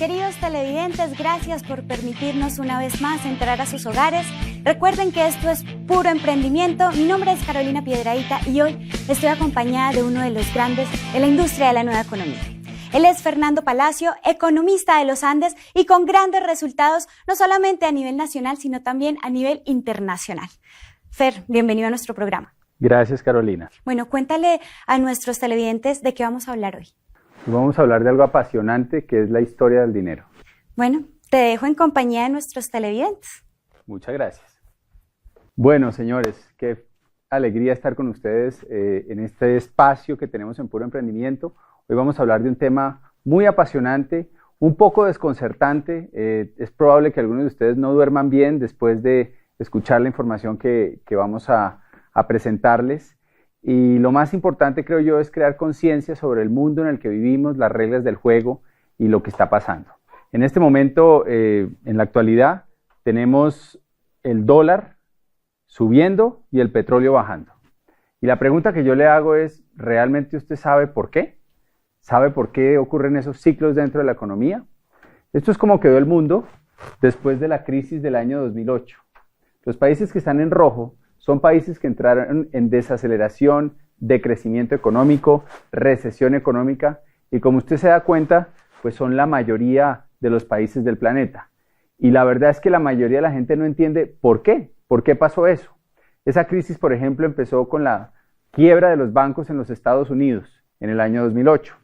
Queridos televidentes, gracias por permitirnos una vez más entrar a sus hogares. Recuerden que esto es puro emprendimiento. Mi nombre es Carolina Piedrahita y hoy estoy acompañada de uno de los grandes de la industria de la nueva economía. Él es Fernando Palacio, economista de los Andes y con grandes resultados, no solamente a nivel nacional, sino también a nivel internacional. Fer, bienvenido a nuestro programa. Gracias, Carolina. Bueno, cuéntale a nuestros televidentes de qué vamos a hablar hoy. Vamos a hablar de algo apasionante que es la historia del dinero. Bueno, te dejo en compañía de nuestros televidentes. Muchas gracias. Bueno, señores, qué alegría estar con ustedes en este espacio que tenemos en Puro Emprendimiento. Hoy vamos a hablar de un tema muy apasionante, un poco desconcertante. Es probable que algunos de ustedes no duerman bien después de escuchar la información que vamos a presentarles. Y lo más importante, creo yo, es crear conciencia sobre el mundo en el que vivimos, las reglas del juego y lo que está pasando. En este momento, en la actualidad, tenemos el dólar subiendo y el petróleo bajando. Y la pregunta que yo le hago es, ¿realmente usted sabe por qué? ¿Sabe por qué ocurren esos ciclos dentro de la economía? Esto es como quedó el mundo después de la crisis del año 2008. Los países que están en rojo son países que entraron en desaceleración, decrecimiento económico, recesión económica, y como usted se da cuenta, pues son la mayoría de los países del planeta. Y la verdad es que la mayoría de la gente no entiende por qué pasó eso. Esa crisis, por ejemplo, empezó con la quiebra de los bancos en los Estados Unidos en el año 2008.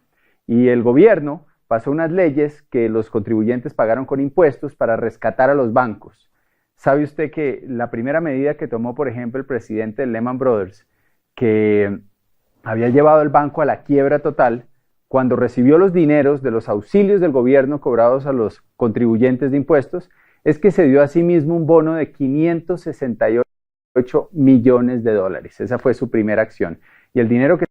Y el gobierno pasó unas leyes que los contribuyentes pagaron con impuestos para rescatar a los bancos. ¿Sabe usted que la primera medida que tomó, por ejemplo, el presidente de Lehman Brothers, que había llevado el banco a la quiebra total, cuando recibió los dineros de los auxilios del gobierno cobrados a los contribuyentes de impuestos, es que se dio a sí mismo un bono de 568 millones de dólares? Esa fue su primera acción. Y el dinero que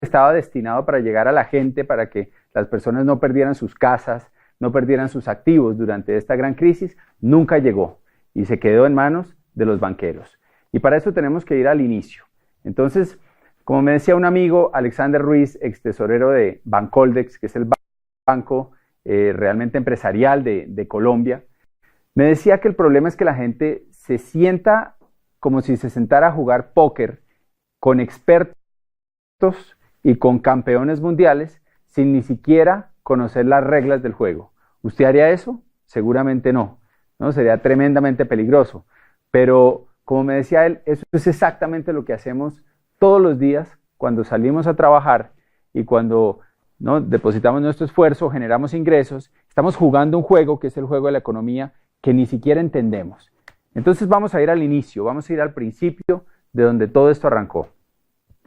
estaba destinado para llegar a la gente, para que las personas no perdieran sus casas, no perdieran sus activos durante esta gran crisis, nunca llegó. Y se quedó en manos de los banqueros. Y para eso tenemos que ir al inicio. Entonces, como me decía un amigo, Alexander Ruiz, ex tesorero de Bancoldex, que es el banco realmente empresarial de Colombia, me decía que el problema es que la gente se sienta como si se sentara a jugar póker con expertos y con campeones mundiales sin ni siquiera conocer las reglas del juego. ¿Usted haría eso? Seguramente no. ¿No? Sería tremendamente peligroso, pero como me decía él, eso es exactamente lo que hacemos todos los días cuando salimos a trabajar y cuando depositamos nuestro esfuerzo, generamos ingresos, estamos jugando un juego que es el juego de la economía que ni siquiera entendemos. Entonces vamos a ir al inicio, vamos a ir al principio de donde todo esto arrancó.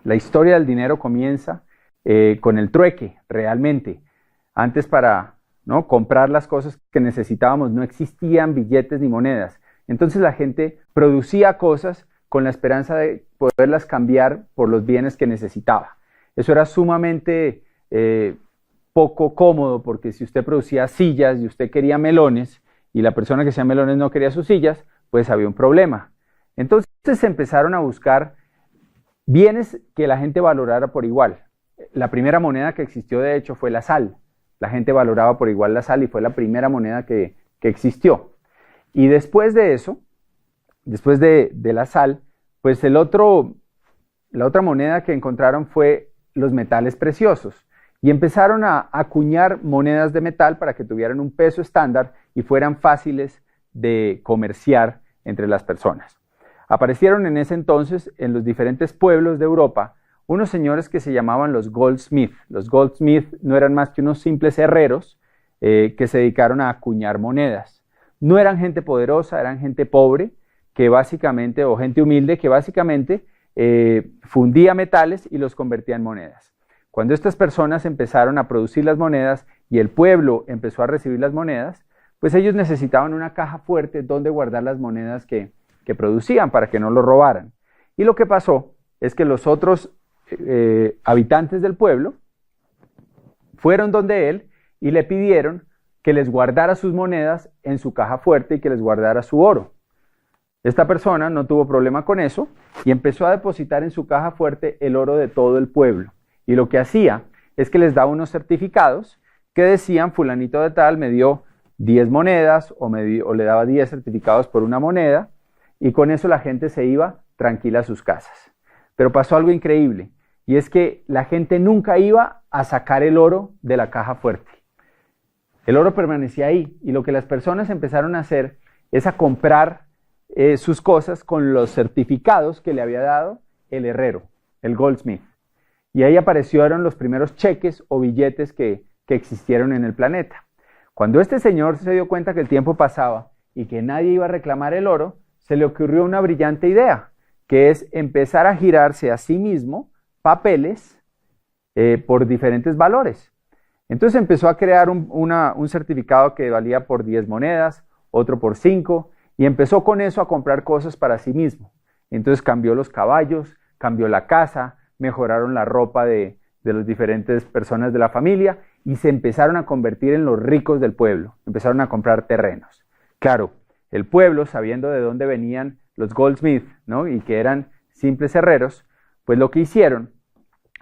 La historia del dinero comienza con el trueque, realmente. Antes para comprar las cosas que necesitábamos, no existían billetes ni monedas. Entonces la gente producía cosas con la esperanza de poderlas cambiar por los bienes que necesitaba. Eso era sumamente poco cómodo, porque si usted producía sillas y usted quería melones y la persona que hacía melones no quería sus sillas, pues había un problema. Entonces se empezaron a buscar bienes que la gente valorara por igual. La primera moneda que existió, de hecho, fue la sal. La gente valoraba por igual la sal y fue la primera moneda que existió. Y después de eso, después de la sal, pues la otra moneda que encontraron fue los metales preciosos. Y empezaron a acuñar monedas de metal para que tuvieran un peso estándar y fueran fáciles de comerciar entre las personas. Aparecieron en ese entonces en los diferentes pueblos de Europa unos señores que se llamaban los goldsmith. Los goldsmith no eran más que unos simples herreros que se dedicaron a acuñar monedas. No eran gente poderosa, eran gente pobre, o gente humilde, que básicamente fundía metales y los convertía en monedas. Cuando estas personas empezaron a producir las monedas y el pueblo empezó a recibir las monedas, pues ellos necesitaban una caja fuerte donde guardar las monedas que producían para que no lo robaran. Y lo que pasó es que los otros habitantes del pueblo fueron donde él y le pidieron que les guardara sus monedas en su caja fuerte y que les guardara su oro. Esta persona no tuvo problema con eso y empezó a depositar en su caja fuerte el oro de todo el pueblo. Y lo que hacía es que les daba unos certificados que decían, fulanito de tal me dio 10 monedas o le daba 10 certificados por una moneda, y con eso la gente se iba tranquila a sus casas. Pero pasó algo increíble, y es que la gente nunca iba a sacar el oro de la caja fuerte. El oro permanecía ahí, y lo que las personas empezaron a hacer es a comprar sus cosas con los certificados que le había dado el herrero, el goldsmith. Y ahí aparecieron los primeros cheques o billetes que existieron en el planeta. Cuando este señor se dio cuenta que el tiempo pasaba y que nadie iba a reclamar el oro, se le ocurrió una brillante idea, que es empezar a girarse a sí mismo papeles por diferentes valores. Entonces empezó a crear un certificado que valía por 10 monedas, otro por 5, y empezó con eso a comprar cosas para sí mismo. Entonces cambió los caballos, cambió la casa, mejoraron la ropa de las diferentes personas de la familia y se empezaron a convertir en los ricos del pueblo. Empezaron a comprar terrenos. Claro, el pueblo, sabiendo de dónde venían los goldsmiths, ¿no? Y que eran simples herreros, pues lo que hicieron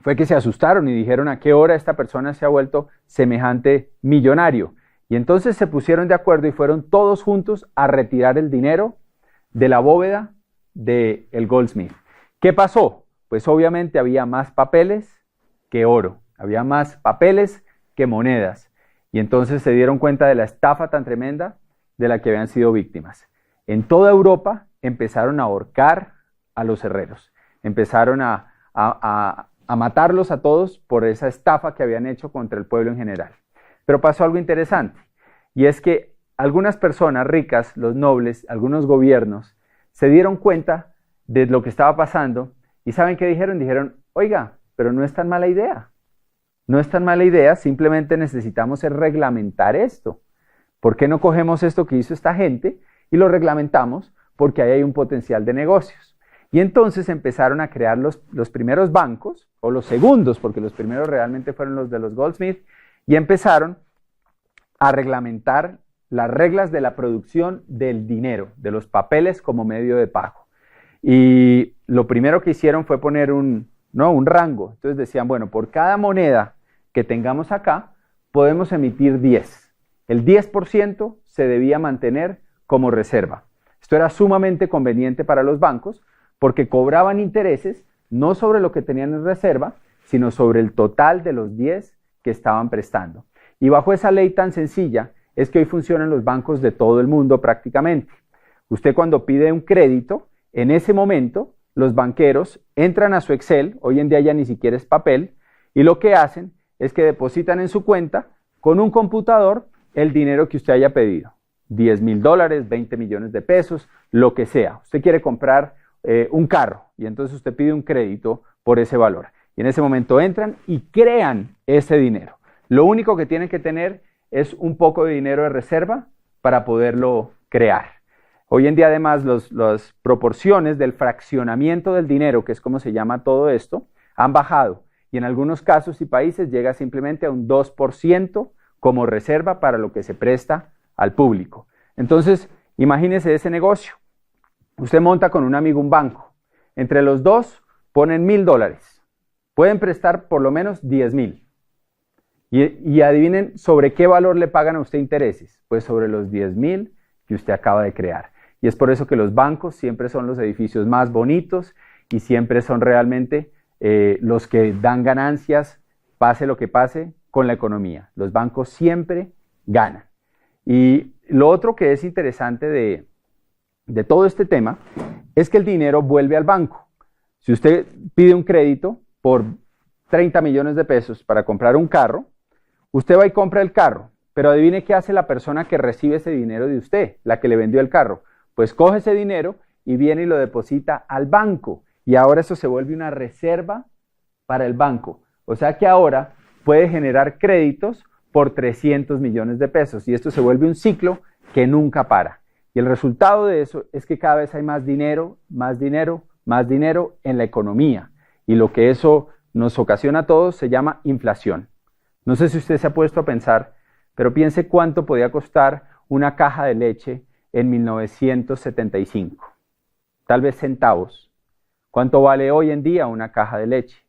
fue que se asustaron y dijeron: ¿a qué hora esta persona se ha vuelto semejante millonario? Y entonces se pusieron de acuerdo y fueron todos juntos a retirar el dinero de la bóveda del goldsmith. ¿Qué pasó? Pues obviamente había más papeles que oro, había más papeles que monedas. Y entonces se dieron cuenta de la estafa tan tremenda de la que habían sido víctimas. En toda Europa empezaron a ahorcar a los herreros, empezaron a matarlos a todos por esa estafa que habían hecho contra el pueblo en general. Pero pasó algo interesante, y es que algunas personas ricas, los nobles, algunos gobiernos, se dieron cuenta de lo que estaba pasando, y ¿saben qué dijeron? Dijeron: oiga, pero no es tan mala idea. No es tan mala idea, simplemente necesitamos reglamentar esto. ¿Por qué no cogemos esto que hizo esta gente y lo reglamentamos? Porque ahí hay un potencial de negocios. Y entonces empezaron a crear los primeros bancos, o los segundos, porque los primeros realmente fueron los de los Goldsmith, y empezaron a reglamentar las reglas de la producción del dinero, de los papeles como medio de pago. Y lo primero que hicieron fue poner un rango. Entonces decían: bueno, por cada moneda que tengamos acá, podemos emitir 10. El 10% se debía mantener como reserva. Esto era sumamente conveniente para los bancos porque cobraban intereses no sobre lo que tenían en reserva, sino sobre el total de los 10 que estaban prestando. Y bajo esa ley tan sencilla es que hoy funcionan los bancos de todo el mundo prácticamente. Usted cuando pide un crédito, en ese momento los banqueros entran a su Excel, hoy en día ya ni siquiera es papel, y lo que hacen es que depositan en su cuenta con un computador el dinero que usted haya pedido. $10,000, 20 millones de pesos, lo que sea. Usted quiere comprar un carro y entonces usted pide un crédito por ese valor. Y en ese momento entran y crean ese dinero. Lo único que tienen que tener es un poco de dinero de reserva para poderlo crear. Hoy en día además las proporciones del fraccionamiento del dinero, que es como se llama todo esto, han bajado. Y en algunos casos y países llega simplemente a un 2% como reserva para lo que se presta al público. Entonces, imagínese ese negocio. Usted monta con un amigo un banco. Entre los dos ponen $1,000. Pueden prestar por lo menos 10,000. Y adivinen sobre qué valor le pagan a usted intereses. Pues sobre los 10,000 que usted acaba de crear. Y es por eso que los bancos siempre son los edificios más bonitos y siempre son realmente los que dan ganancias, pase lo que pase con la economía. Los bancos siempre ganan. Y lo otro que es interesante de todo este tema es que el dinero vuelve al banco. Si usted pide un crédito por 30 millones de pesos para comprar un carro, usted va y compra el carro, pero adivine qué hace la persona que recibe ese dinero de usted, la que le vendió el carro. Pues coge ese dinero y viene y lo deposita al banco. Y ahora eso se vuelve una reserva para el banco. O sea que ahora puede generar créditos por 300 millones de pesos. Y esto se vuelve un ciclo que nunca para. Y el resultado de eso es que cada vez hay más dinero, más dinero, más dinero en la economía. Y lo que eso nos ocasiona a todos se llama inflación. No sé si usted se ha puesto a pensar, pero piense cuánto podía costar una caja de leche en 1975. Tal vez centavos. ¿Cuánto vale hoy en día una caja de leche?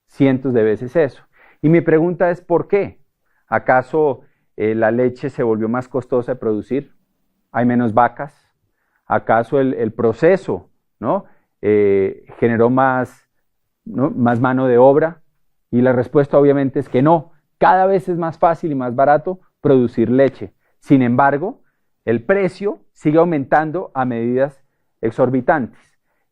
Cientos de veces eso. Y mi pregunta es ¿por qué? ¿Acaso la leche se volvió más costosa de producir? ¿Hay menos vacas? ¿Acaso el proceso, ¿no? Generó más, ¿no?, más mano de obra? Y la respuesta obviamente es que no. Cada vez es más fácil y más barato producir leche. Sin embargo, el precio sigue aumentando a medidas exorbitantes.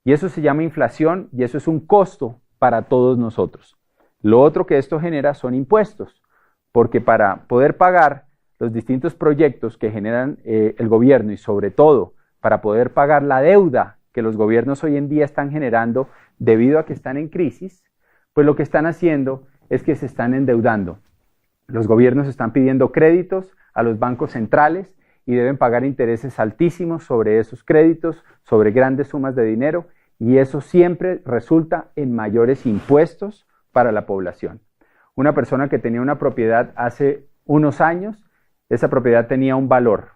Y eso se llama inflación y eso es un costo para todos nosotros. Lo otro que esto genera son impuestos, porque para poder pagar los distintos proyectos que generan el gobierno y sobre todo para poder pagar la deuda que los gobiernos hoy en día están generando debido a que están en crisis, pues lo que están haciendo es que se están endeudando. Los gobiernos están pidiendo créditos a los bancos centrales y deben pagar intereses altísimos sobre esos créditos, sobre grandes sumas de dinero, y eso siempre resulta en mayores impuestos para la población. Una persona que tenía una propiedad hace unos años, esa propiedad tenía un valor,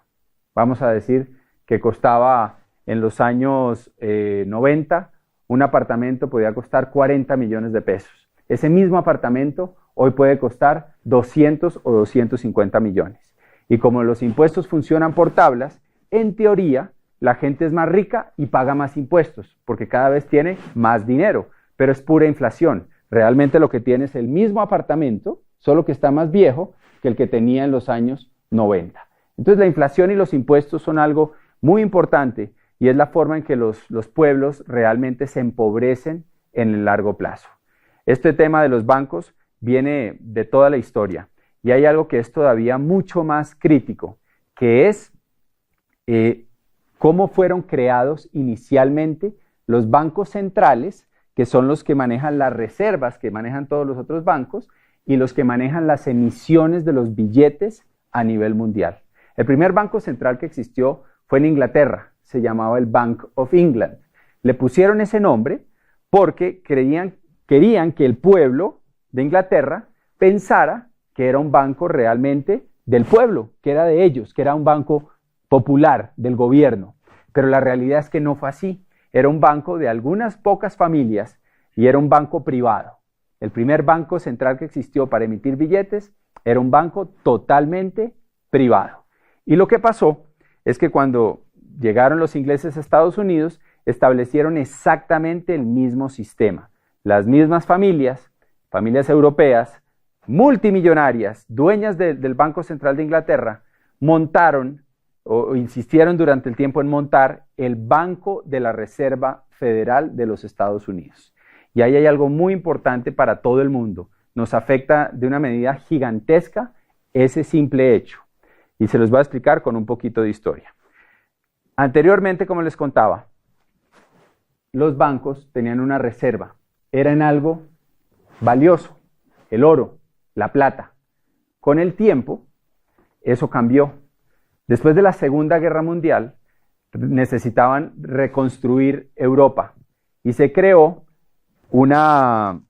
vamos a decir que costaba en los años 90, un apartamento podía costar 40 millones de pesos. Ese mismo apartamento hoy puede costar 200 o 250 millones. Y como los impuestos funcionan por tablas, en teoría la gente es más rica y paga más impuestos, porque cada vez tiene más dinero, pero es pura inflación. Realmente lo que tiene es el mismo apartamento, solo que está más viejo que el que tenía en los años 90. Entonces la inflación y los impuestos son algo muy importante y es la forma en que los pueblos realmente se empobrecen en el largo plazo. Este tema de los bancos viene de toda la historia y hay algo que es todavía mucho más crítico, que es cómo fueron creados inicialmente los bancos centrales, que son los que manejan las reservas, que manejan todos los otros bancos, y los que manejan las emisiones de los billetes a nivel mundial. El primer banco central que existió fue en Inglaterra, se llamaba el Bank of England. Le pusieron ese nombre porque querían que el pueblo de Inglaterra pensara que era un banco realmente del pueblo, que era de ellos, que era un banco popular del gobierno. Pero la realidad es que no fue así. Era un banco de algunas pocas familias y era un banco privado. El primer banco central que existió para emitir billetes era un banco totalmente privado. Y lo que pasó es que cuando llegaron los ingleses a Estados Unidos, establecieron exactamente el mismo sistema. Las mismas familias europeas, multimillonarias, dueñas del Banco Central de Inglaterra, montaron o insistieron durante el tiempo en montar el Banco de la Reserva Federal de los Estados Unidos. Y ahí hay algo muy importante para todo el mundo. Nos afecta de una medida gigantesca ese simple hecho. Y se los voy a explicar con un poquito de historia. Anteriormente, como les contaba, los bancos tenían una reserva. Era en algo valioso, el oro, la plata. Con el tiempo, eso cambió. Después de la Segunda Guerra Mundial, necesitaban reconstruir Europa y se creó una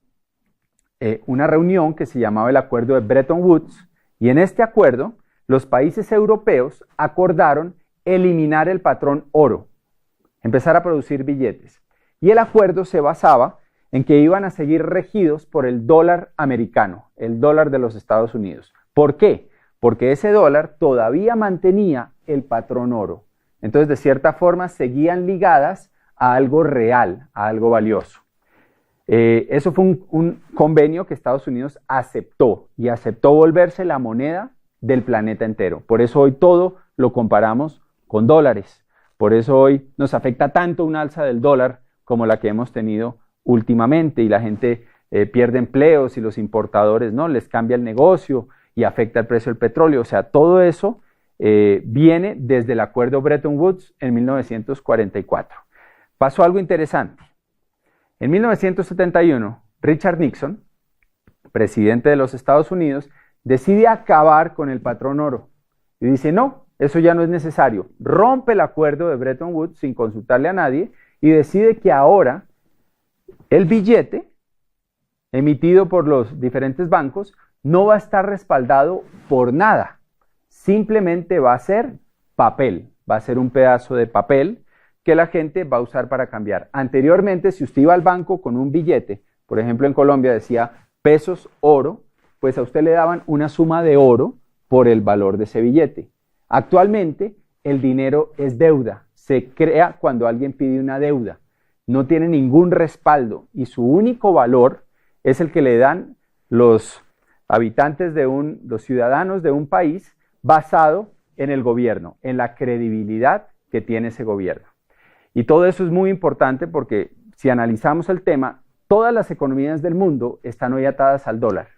reunión que se llamaba el Acuerdo de Bretton Woods, y en este acuerdo los países europeos acordaron eliminar el patrón oro, empezar a producir billetes. Y el acuerdo se basaba en que iban a seguir regidos por el dólar americano, el dólar de los Estados Unidos. ¿Por qué? Porque ese dólar todavía mantenía el patrón oro. Entonces, de cierta forma, seguían ligadas a algo real, a algo valioso. Eso fue un convenio que Estados Unidos aceptó y aceptó volverse la moneda del planeta entero. Por eso hoy todo lo comparamos con dólares. Por eso hoy nos afecta tanto un alza del dólar como la que hemos tenido últimamente y la gente pierde empleos y los importadores no les cambia el negocio y afecta el precio del petróleo. O sea, todo eso viene desde el acuerdo Bretton Woods en 1944. Pasó algo interesante. En 1971, Richard Nixon, presidente de los Estados Unidos, decide acabar con el patrón oro y dice, no, eso ya no es necesario. Rompe el acuerdo de Bretton Woods sin consultarle a nadie y decide que ahora el billete emitido por los diferentes bancos no va a estar respaldado por nada. Simplemente va a ser papel, va a ser un pedazo de papel que la gente va a usar para cambiar. Anteriormente, si usted iba al banco con un billete, por ejemplo en Colombia decía pesos oro, pues a usted le daban una suma de oro por el valor de ese billete. Actualmente, el dinero es deuda, se crea cuando alguien pide una deuda, no tiene ningún respaldo y su único valor es el que le dan los habitantes los ciudadanos de un país basado en el gobierno, en la credibilidad que tiene ese gobierno. Y todo eso es muy importante porque si analizamos el tema, todas las economías del mundo están hoy atadas al dólar.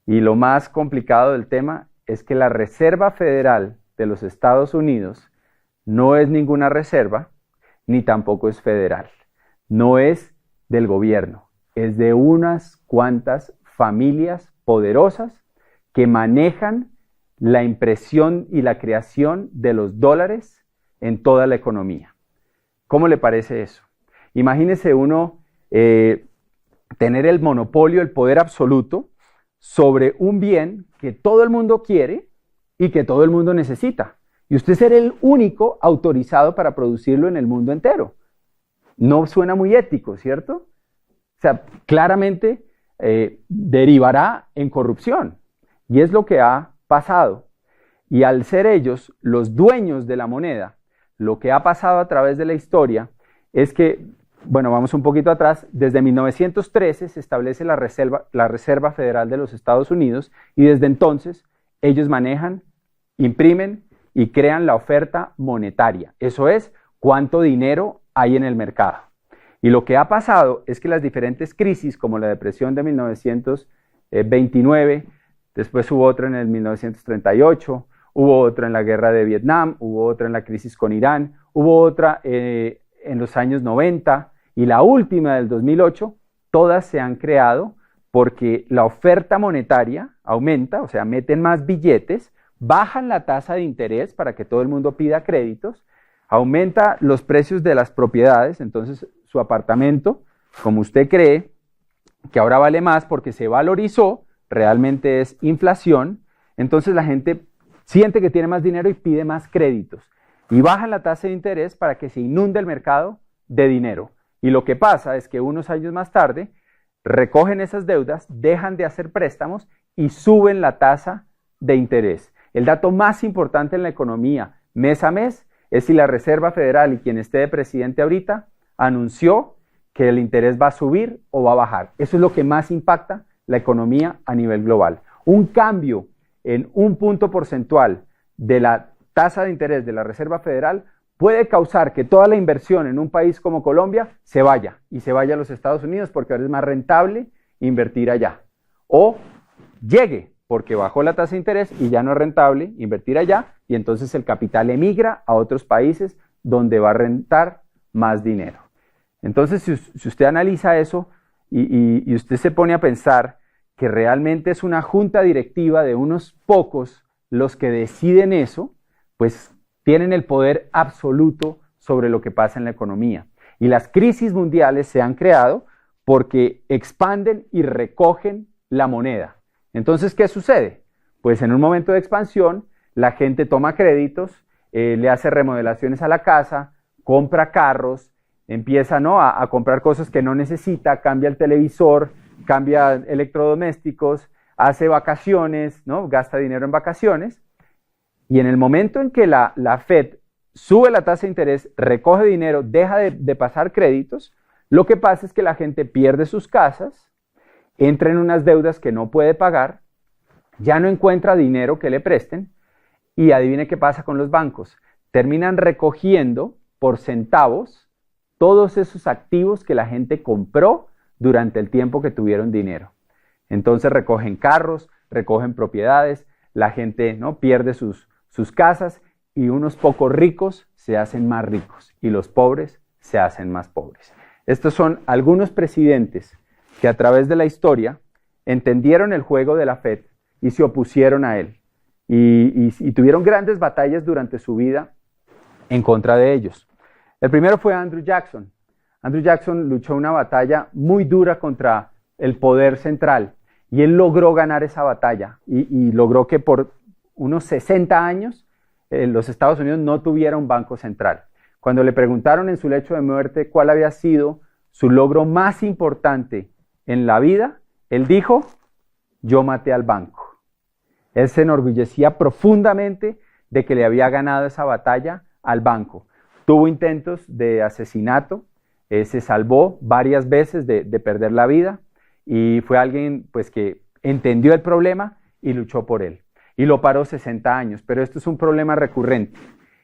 Y lo más complicado del tema es que la Reserva Federal de los Estados Unidos no es ninguna reserva, ni tampoco es federal. No es del gobierno, es de unas cuantas familias poderosas que manejan la impresión y la creación de los dólares en toda la economía. ¿Cómo le parece eso? Imagínese uno tener el monopolio, el poder absoluto sobre un bien que todo el mundo quiere y que todo el mundo necesita. Y usted ser el único autorizado para producirlo en el mundo entero. No suena muy ético, ¿cierto? O sea, claramente derivará en corrupción. Y es lo que ha pasado. Y al ser ellos los dueños de la moneda, lo que ha pasado a través de la historia es que, bueno, vamos un poquito atrás, desde 1913 se establece la Reserva Federal de los Estados Unidos y desde entonces ellos manejan, imprimen y crean la oferta monetaria. Eso es, cuánto dinero hay en el mercado. Y lo que ha pasado es que las diferentes crisis, como la depresión de 1929, después hubo otra en el 1938, hubo otra en la guerra de Vietnam, hubo otra en la crisis con Irán, hubo otra en los años 90 y la última del 2008, todas se han creado porque la oferta monetaria aumenta, o sea, meten más billetes, bajan la tasa de interés para que todo el mundo pida créditos, aumenta los precios de las propiedades, entonces su apartamento, como usted cree, que ahora vale más porque se valorizó, realmente es inflación, entonces la gente siente que tiene más dinero y pide más créditos. Y bajan la tasa de interés para que se inunde el mercado de dinero. Y lo que pasa es que unos años más tarde recogen esas deudas, dejan de hacer préstamos y suben la tasa de interés. El dato más importante en la economía mes a mes es si la Reserva Federal y quien esté de presidente ahorita anunció que el interés va a subir o va a bajar. Eso es lo que más impacta la economía a nivel global. Un cambio en un punto porcentual de la tasa de interés de la Reserva Federal puede causar que toda la inversión en un país como Colombia se vaya y se vaya a los Estados Unidos porque ahora es más rentable invertir allá. O llegue porque bajó la tasa de interés y ya no es rentable invertir allá y entonces el capital emigra a otros países donde va a rentar más dinero. Entonces, si usted analiza eso y usted se pone a pensar que realmente es una junta directiva de unos pocos los que deciden eso, pues tienen el poder absoluto sobre lo que pasa en la economía. Y las crisis mundiales se han creado porque expanden y recogen la moneda. Entonces, ¿qué sucede? Pues en un momento de expansión, la gente toma créditos, le hace remodelaciones a la casa, compra carros, empieza, ¿no?, a comprar cosas que no necesita, cambia el televisor, cambia electrodomésticos, hace vacaciones, ¿no?, gasta dinero en vacaciones. Y en el momento en que la Fed sube la tasa de interés, recoge dinero, deja de pasar créditos, lo que pasa es que la gente pierde sus casas, entra en unas deudas que no puede pagar, ya no encuentra dinero que le presten y adivine qué pasa con los bancos. Terminan recogiendo por centavos todos esos activos que la gente compró durante el tiempo que tuvieron dinero. Entonces recogen carros, recogen propiedades, la gente, ¿no?, pierde sus casas y unos pocos ricos se hacen más ricos y los pobres se hacen más pobres. Estos son algunos presidentes que a través de la historia entendieron el juego de la Fed y se opusieron a él y tuvieron grandes batallas durante su vida en contra de ellos. El primero fue Andrew Jackson. Andrew Jackson luchó una batalla muy dura contra el poder central y él logró ganar esa batalla y logró que por unos 60 años los Estados Unidos no tuviera un banco central. Cuando le preguntaron en su lecho de muerte cuál había sido su logro más importante en la vida, él dijo, yo maté al banco. Él se enorgullecía profundamente de que le había ganado esa batalla al banco. Tuvo intentos de asesinato, se salvó varias veces de perder la vida y fue alguien pues, que entendió el problema y luchó por él. Y lo paró 60 años, pero esto es un problema recurrente.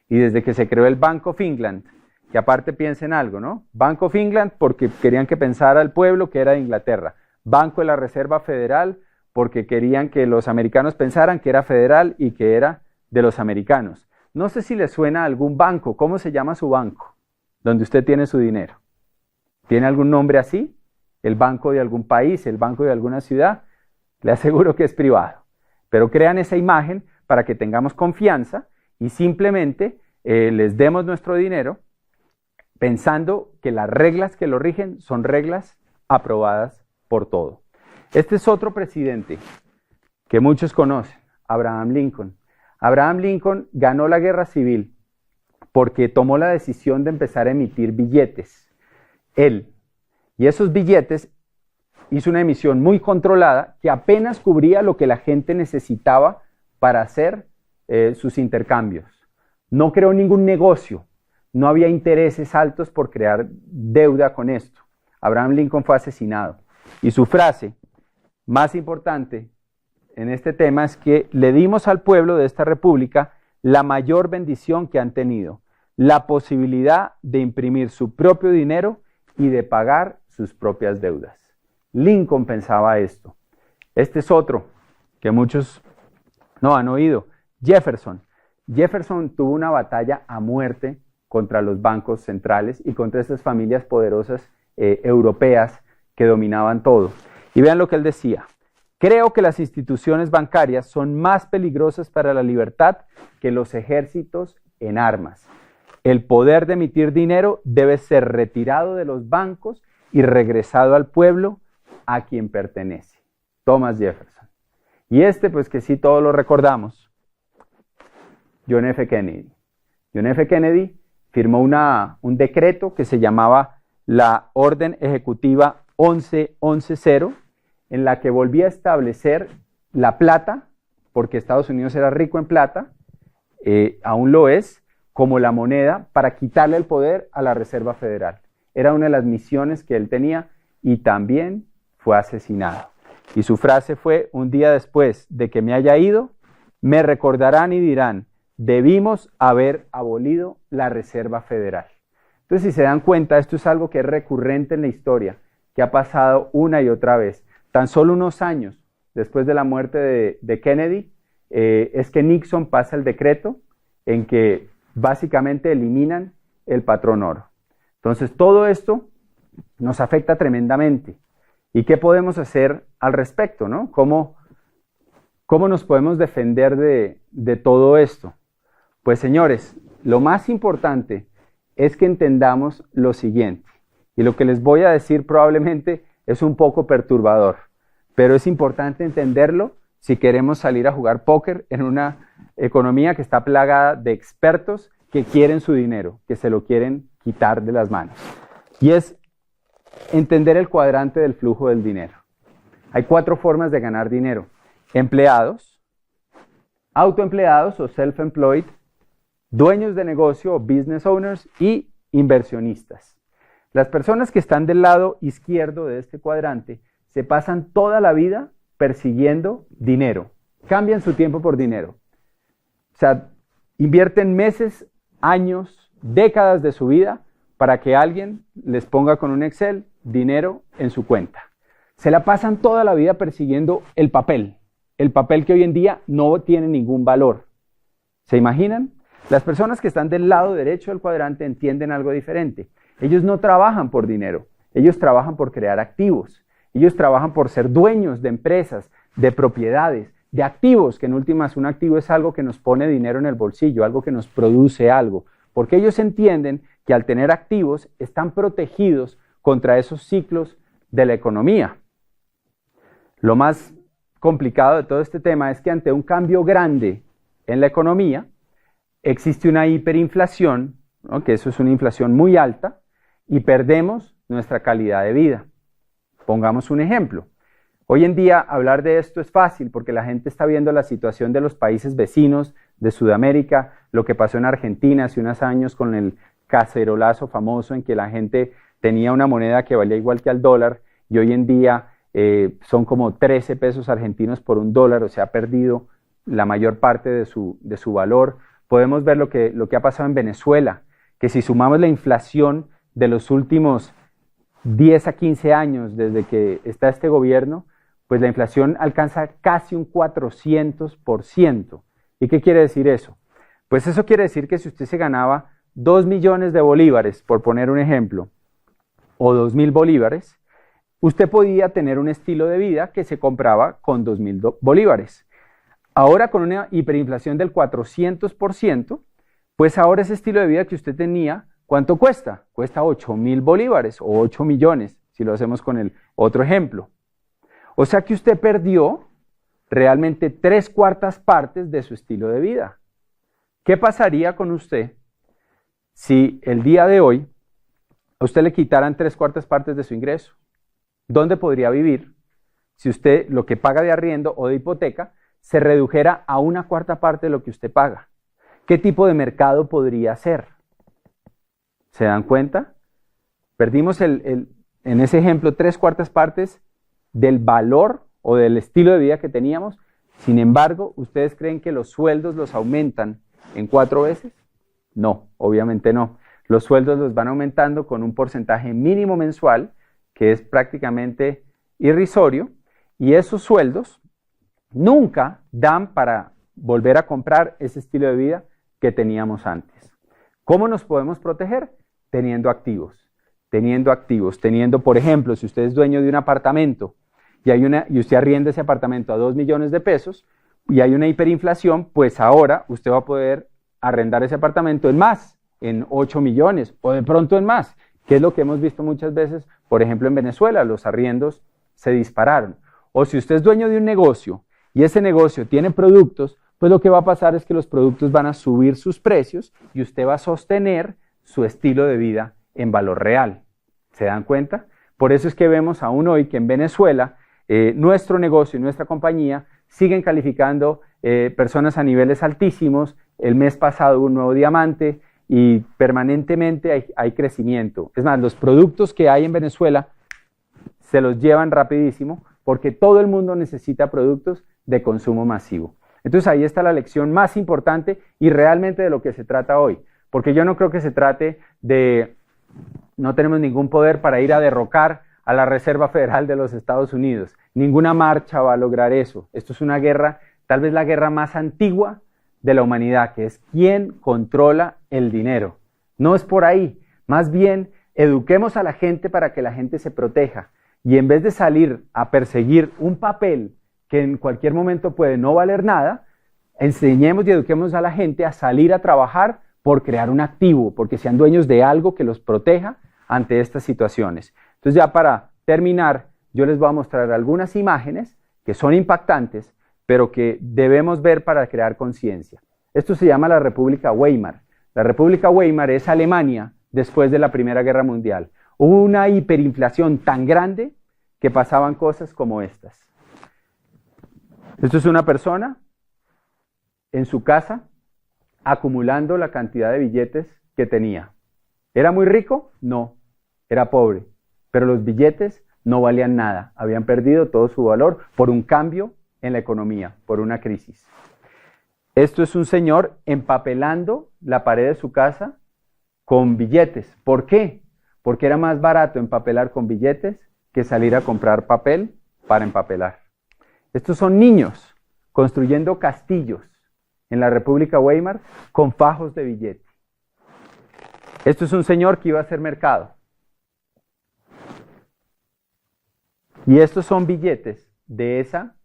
Y desde que se creó el Bank of England, que aparte piensen algo, ¿no? Bank of England porque querían que pensara el pueblo que era de Inglaterra. Banco de la Reserva Federal porque querían que los americanos pensaran que era federal y que era de los americanos. No sé si les suena a algún banco. ¿Cómo se llama su banco? Donde usted tiene su dinero. ¿Tiene algún nombre así? ¿El banco de algún país? ¿El banco de alguna ciudad? Le aseguro que es privado. Pero crean esa imagen para que tengamos confianza y simplemente les demos nuestro dinero pensando que las reglas que lo rigen son reglas aprobadas por todo. Este es otro presidente que muchos conocen, Abraham Lincoln. Abraham Lincoln ganó la guerra civil porque tomó la decisión de empezar a emitir billetes. Él, y esos billetes, hizo una emisión muy controlada que apenas cubría lo que la gente necesitaba para hacer sus intercambios. No creó ningún negocio, no había intereses altos por crear deuda con esto. Abraham Lincoln fue asesinado y su frase más importante en este tema es que le dimos al pueblo de esta república la mayor bendición que han tenido, la posibilidad de imprimir su propio dinero y de pagar sus propias deudas. Lincoln pensaba esto. Este es otro que muchos no han oído, Jefferson. Jefferson tuvo una batalla a muerte contra los bancos centrales y contra estas familias poderosas europeas que dominaban todo. Y vean lo que él decía. Creo que las instituciones bancarias son más peligrosas para la libertad que los ejércitos en armas. El poder de emitir dinero debe ser retirado de los bancos y regresado al pueblo a quien pertenece. Thomas Jefferson. Y pues que sí todos lo recordamos, John F. Kennedy. John F. Kennedy firmó un decreto que se llamaba la Orden Ejecutiva 1110, en la que volvía a establecer la plata, porque Estados Unidos era rico en plata, aún lo es, como la moneda para quitarle el poder a la Reserva Federal. Era una de las misiones que él tenía y también fue asesinado. Y su frase fue: un día después de que me haya ido, me recordarán y dirán, debimos haber abolido la Reserva Federal. Entonces, si se dan cuenta, esto es algo que es recurrente en la historia, que ha pasado una y otra vez. Tan solo unos años después de la muerte de Kennedy, es que Nixon pasa el decreto en que básicamente eliminan el patrón oro. Entonces, todo esto nos afecta tremendamente. ¿Y qué podemos hacer al respecto, no? ¿Cómo nos podemos defender de todo esto? Pues, señores, lo más importante es que entendamos lo siguiente. Y lo que les voy a decir probablemente es un poco perturbador, pero es importante entenderlo si queremos salir a jugar póker en una economía que está plagada de expertos que quieren su dinero, que se lo quieren quitar de las manos. Y es entender el cuadrante del flujo del dinero. Hay 4 formas de ganar dinero: empleados, autoempleados o self-employed, dueños de negocio o business owners y inversionistas. Las personas que están del lado izquierdo de este cuadrante se pasan toda la vida persiguiendo dinero, cambian su tiempo por dinero. O sea, invierten meses, años, décadas de su vida para que alguien les ponga con un Excel dinero en su cuenta. Se la pasan toda la vida persiguiendo el papel que hoy en día no tiene ningún valor. ¿Se imaginan? Las personas que están del lado derecho del cuadrante entienden algo diferente. Ellos no trabajan por dinero, ellos trabajan por crear activos. Ellos trabajan por ser dueños de empresas, de propiedades, de activos, que en últimas un activo es algo que nos pone dinero en el bolsillo, algo que nos produce algo. Porque ellos entienden que al tener activos están protegidos contra esos ciclos de la economía. Lo más complicado de todo este tema es que ante un cambio grande en la economía, existe una hiperinflación, ¿no? Que eso es una inflación muy alta, y perdemos nuestra calidad de vida. Pongamos un ejemplo. Hoy en día hablar de esto es fácil porque la gente está viendo la situación de los países vecinos de Sudamérica, lo que pasó en Argentina hace unos años con el cacerolazo famoso en que la gente tenía una moneda que valía igual que al dólar y hoy en día son como 13 pesos argentinos por un dólar, o sea, ha perdido la mayor parte de su valor. Podemos ver lo que ha pasado en Venezuela, que si sumamos la inflación de los últimos 10 a 15 años desde que está este gobierno, pues la inflación alcanza casi un 400%. ¿Y qué quiere decir eso? Pues eso quiere decir que si usted se ganaba 2 millones de bolívares, por poner un ejemplo, o 2.000 bolívares, usted podía tener un estilo de vida que se compraba con 2.000 bolívares. Ahora con una hiperinflación del 400%, pues ahora ese estilo de vida que usted tenía, ¿cuánto cuesta? Cuesta 8.000 bolívares o 8 millones, si lo hacemos con el otro ejemplo. O sea que usted perdió realmente 3/4 partes de su estilo de vida. ¿Qué pasaría con usted si el día de hoy a usted le quitaran 3/4 partes de su ingreso? ¿Dónde podría vivir si usted lo que paga de arriendo o de hipoteca se redujera a 1/4 parte de lo que usted paga? ¿Qué tipo de mercado podría hacer? ¿Se dan cuenta? Perdimos en ese ejemplo 3/4 partes del valor o del estilo de vida que teníamos. Sin embargo, ¿ustedes creen que los sueldos los aumentan en 4 veces? No, obviamente no. Los sueldos los van aumentando con un porcentaje mínimo mensual que es prácticamente irrisorio y esos sueldos nunca dan para volver a comprar ese estilo de vida que teníamos antes. ¿Cómo nos podemos proteger? Teniendo activos, por ejemplo, si usted es dueño de un apartamento y usted arrienda ese apartamento a 2 millones de pesos y hay una hiperinflación, pues ahora usted va a poder arrendar ese apartamento en más, en 8 millones o de pronto en más, que es lo que hemos visto muchas veces, por ejemplo en Venezuela, los arriendos se dispararon. O si usted es dueño de un negocio y ese negocio tiene productos, pues lo que va a pasar es que los productos van a subir sus precios y usted va a sostener su estilo de vida en valor real. ¿Se dan cuenta? Por eso es que vemos aún hoy que en Venezuela nuestro negocio y nuestra compañía siguen calificando personas a niveles altísimos. El mes pasado hubo un nuevo diamante y permanentemente hay crecimiento. Es más, los productos que hay en Venezuela se los llevan rapidísimo porque todo el mundo necesita productos de consumo masivo. Entonces ahí está la lección más importante y realmente de lo que se trata hoy. Porque yo no creo que se trate de, no tenemos ningún poder para ir a derrocar a la Reserva Federal de los Estados Unidos. Ninguna marcha va a lograr eso. Esto es una guerra, tal vez la guerra más antigua de la humanidad, que es quién controla el dinero. No es por ahí. Más bien, eduquemos a la gente para que la gente se proteja. Y en vez de salir a perseguir un papel que en cualquier momento puede no valer nada, enseñemos y eduquemos a la gente a salir a trabajar por crear un activo, porque sean dueños de algo que los proteja ante estas situaciones. Entonces ya para terminar, yo les voy a mostrar algunas imágenes que son impactantes, pero que debemos ver para crear conciencia. Esto se llama la República Weimar. La República Weimar es Alemania después de la Primera Guerra Mundial. Hubo una hiperinflación tan grande que pasaban cosas como estas. Esto es una persona en su casa acumulando la cantidad de billetes que tenía. ¿Era muy rico? No, era pobre. Pero los billetes no valían nada, habían perdido todo su valor por un cambio en la economía, por una crisis. Esto es un señor empapelando la pared de su casa con billetes. ¿Por qué? Porque era más barato empapelar con billetes que salir a comprar papel para empapelar. Estos son niños construyendo castillos en la República Weimar con fajos de billete. Esto es un señor que iba a hacer mercado. Y estos son billetes de esa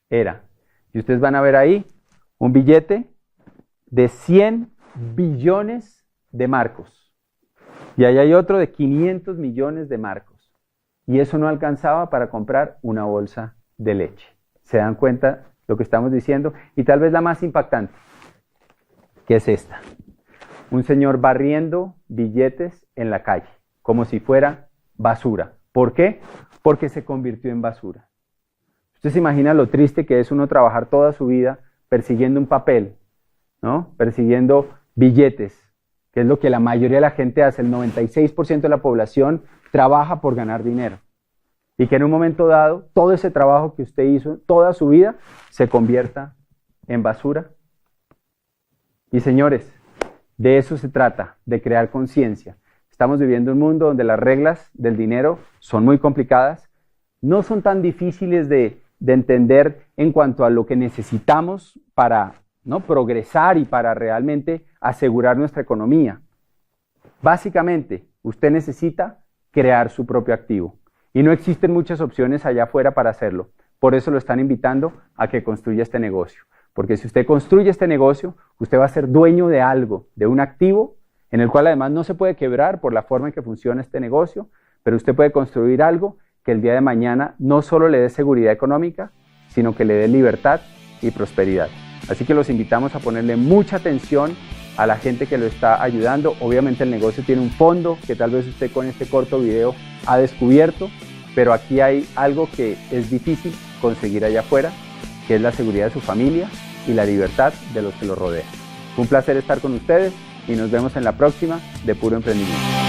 era. Y ustedes van a ver ahí un billete de 100 billones de marcos. Y ahí hay otro de 500 millones de marcos. Y eso no alcanzaba para comprar una bolsa de leche. ¿Se dan cuenta lo que estamos diciendo? Y tal vez la más impactante, que es esta. Un señor barriendo billetes en la calle, como si fuera basura. ¿Por qué? Porque se convirtió en basura. Usted se imagina lo triste que es uno trabajar toda su vida persiguiendo un papel, ¿no? Persiguiendo billetes, que es lo que la mayoría de la gente hace. El 96% de la población trabaja por ganar dinero. Y que en un momento dado, todo ese trabajo que usted hizo toda su vida se convierta en basura. Y señores, de eso se trata, de crear conciencia. Estamos viviendo un mundo donde las reglas del dinero son muy complicadas, no son tan difíciles de entender en cuanto a lo que necesitamos para, ¿no?, progresar y para realmente asegurar nuestra economía. Básicamente, usted necesita crear su propio activo. Y no existen muchas opciones allá afuera para hacerlo. Por eso lo están invitando a que construya este negocio. Porque si usted construye este negocio, usted va a ser dueño de algo, de un activo, en el cual además no se puede quebrar por la forma en que funciona este negocio, pero usted puede construir algo que el día de mañana no solo le dé seguridad económica, sino que le dé libertad y prosperidad. Así que los invitamos a ponerle mucha atención a la gente que lo está ayudando. Obviamente el negocio tiene un fondo que tal vez usted con este corto video ha descubierto, pero aquí hay algo que es difícil conseguir allá afuera, que es la seguridad de su familia y la libertad de los que lo rodean. Fue un placer estar con ustedes y nos vemos en la próxima de Puro Emprendimiento.